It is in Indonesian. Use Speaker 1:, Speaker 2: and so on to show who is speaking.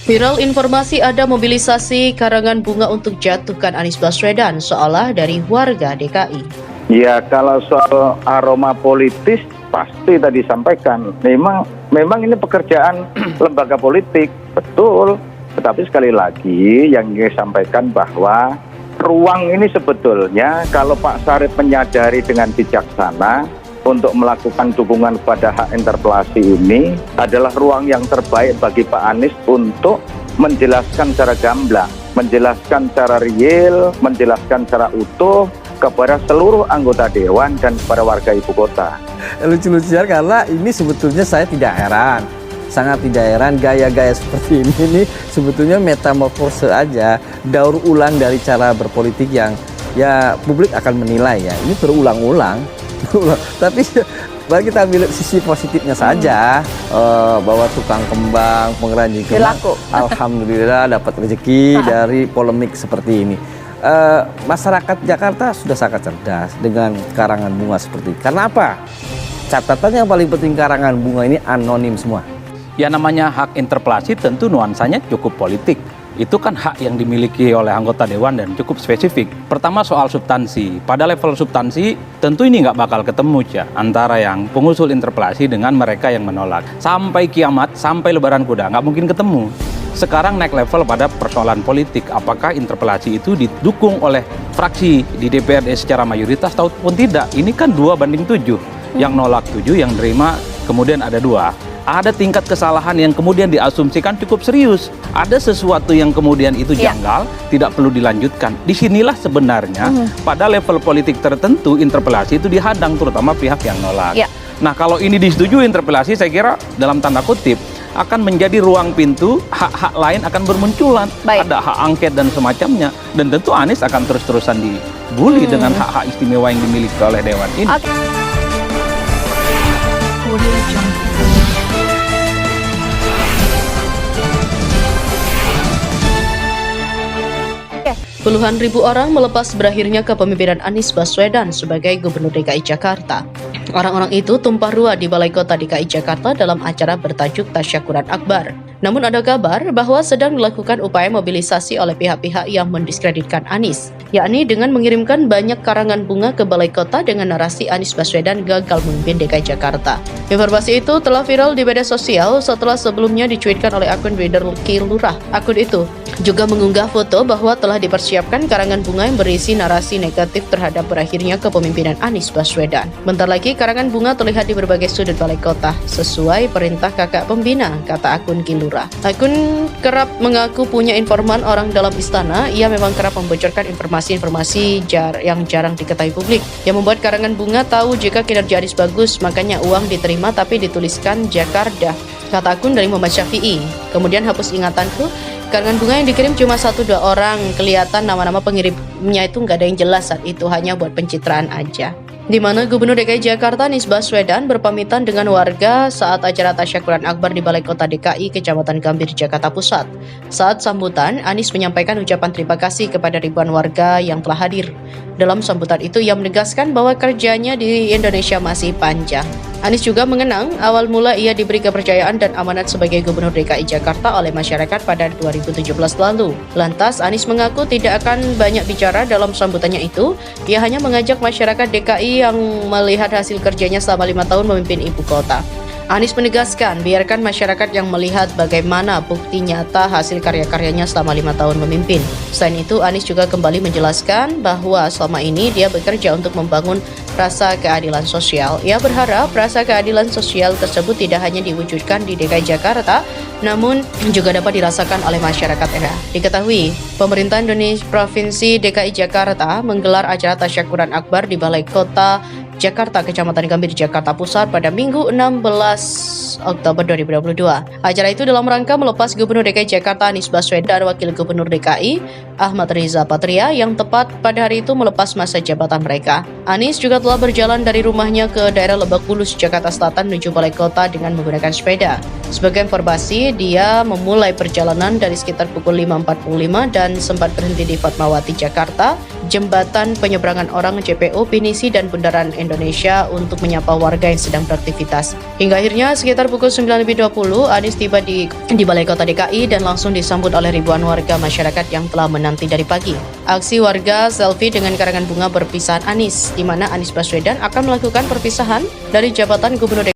Speaker 1: Viral informasi ada mobilisasi karangan bunga untuk jatuhkan Anies Baswedan seolah dari warga DKI.
Speaker 2: Ya, kalau soal aroma politis pasti tadi sampaikan. Memang ini pekerjaan lembaga politik, betul. Tetapi sekali lagi yang ingin sampaikan bahwa ruang ini sebetulnya kalau Pak Sarip menyadari dengan bijaksana untuk melakukan dukungan kepada hak interpelasi ini adalah ruang yang terbaik bagi Pak Anies untuk menjelaskan secara gamblang, menjelaskan secara real, menjelaskan secara utuh kepada seluruh anggota dewan dan kepada warga ibu kota.
Speaker 3: Lucu-lucuan karena ini sebetulnya saya tidak heran, sangat tidak heran gaya-gaya seperti ini sebetulnya metamorfose aja, daur ulang dari cara berpolitik yang ya publik akan menilai ya, ini berulang-ulang. Tapi mari kita ambil sisi positifnya saja, bahwa tukang kembang, pengrajin kembang, alhamdulillah dapat rezeki dari polemik seperti ini. Masyarakat Jakarta sudah sangat cerdas dengan karangan bunga seperti ini. Karena apa? Catatan yang paling penting, karangan bunga ini anonim semua.
Speaker 4: Ya, namanya hak interpelasi tentu nuansanya cukup politik. Itu kan hak yang dimiliki oleh anggota dewan dan cukup spesifik. Pertama soal substansi. Pada level substansi tentu ini nggak bakal ketemu ya antara yang pengusul interpelasi dengan mereka yang menolak. Sampai kiamat, sampai lebaran kuda nggak mungkin ketemu. Sekarang naik level pada persoalan politik. Apakah interpelasi itu didukung oleh fraksi di DPRD secara mayoritas ataupun tidak? Ini kan 2-7. Yang nolak 7, yang nerima kemudian ada 2. Ada tingkat kesalahan yang kemudian diasumsikan cukup serius. Ada sesuatu yang kemudian itu janggal, tidak perlu dilanjutkan. Disinilah sebenarnya pada level politik tertentu interpelasi itu dihadang, terutama pihak yang nolak. Nah, kalau ini disetujui interpelasi, saya kira dalam tanda kutip akan menjadi ruang pintu, hak-hak lain akan bermunculan. Ada hak angket dan semacamnya. Dan tentu Anies akan terus-terusan dibully dengan hak-hak istimewa yang dimiliki oleh Dewan ini.
Speaker 1: Puluhan ribu orang melepas berakhirnya kepemimpinan Anies Baswedan sebagai Gubernur DKI Jakarta. Orang-orang itu tumpah ruah di Balai Kota DKI Jakarta dalam acara bertajuk Tasyakuran Akbar. Namun ada kabar bahwa sedang dilakukan upaya mobilisasi oleh pihak-pihak yang mendiskreditkan Anies, yakni dengan mengirimkan banyak karangan bunga ke Balai Kota dengan narasi Anies Baswedan gagal memimpin DKI Jakarta. Informasi itu telah viral di media sosial setelah sebelumnya dicuitkan oleh akun Twitter Kilurah. Akun itu juga mengunggah foto bahwa telah dipersiapkan karangan bunga yang berisi narasi negatif terhadap berakhirnya kepemimpinan Anies Baswedan. Bentar lagi karangan bunga terlihat di berbagai sudut Balai Kota, sesuai perintah kakak pembina, kata akun Kilurah. Akun kerap mengaku punya informan orang dalam istana. Ia memang kerap membocorkan informasi-informasi yang jarang diketahui publik, yang membuat karangan bunga tahu jika kinerja Anies bagus, makanya uang diterima tapi dituliskan Jakarta, kata akun dari Muhammad Syafi'i. Kemudian hapus ingatanku, karangan bunga yang dikirim cuma 1-2 orang, kelihatan nama-nama pengirimnya itu nggak ada yang jelas saat itu, hanya buat pencitraan aja. Di mana Gubernur DKI Jakarta Anies Baswedan berpamitan dengan warga saat acara Tasyakuran Akbar di Balai Kota DKI Kecamatan Gambir, Jakarta Pusat. Saat sambutan, Anies menyampaikan ucapan terima kasih kepada ribuan warga yang telah hadir. Dalam sambutan itu, ia menegaskan bahwa kerjanya di Indonesia masih panjang. Anies juga mengenang awal mula ia diberi kepercayaan dan amanat sebagai Gubernur DKI Jakarta oleh masyarakat pada 2017 lalu. Lantas, Anies mengaku tidak akan banyak bicara dalam sambutannya itu. Ia hanya mengajak masyarakat DKI yang melihat hasil kerjanya selama 5 tahun memimpin ibu kota. Anies menegaskan, biarkan masyarakat yang melihat bagaimana bukti nyata hasil karya-karyanya selama 5 tahun memimpin. Selain itu, Anies juga kembali menjelaskan bahwa selama ini dia bekerja untuk membangun rasa keadilan sosial. Ia berharap rasa keadilan sosial tersebut tidak hanya diwujudkan di DKI Jakarta, namun juga dapat dirasakan oleh masyarakat daerah. Diketahui, pemerintah Indonesia Provinsi DKI Jakarta menggelar acara Tasyakuran Akbar di Balai Kota Jakarta, Kecamatan Gambir, Jakarta Pusat pada Minggu 16 Oktober 2022. Acara itu dalam rangka melepas Gubernur DKI Jakarta Anies Baswedan dan Wakil Gubernur DKI Ahmad Riza Patria yang tepat pada hari itu melepas masa jabatan mereka. Anies juga telah berjalan dari rumahnya ke daerah Lebak Bulus, Jakarta Selatan menuju Balai Kota dengan menggunakan sepeda. Sebagai informasi, dia memulai perjalanan dari sekitar pukul 5.45 dan sempat berhenti di Fatmawati, Jakarta Jembatan Penyeberangan Orang JPO Pinisi dan Bundaran Indonesia untuk menyapa warga yang sedang beraktivitas. Hingga akhirnya sekitar pukul 9.20 Anies tiba di Balai Kota DKI dan langsung disambut oleh ribuan warga masyarakat yang telah menanti dari pagi. Aksi warga selfie dengan karangan bunga berpisahan Anies, di mana Anies Baswedan akan melakukan perpisahan dari jabatan Gubernur DKI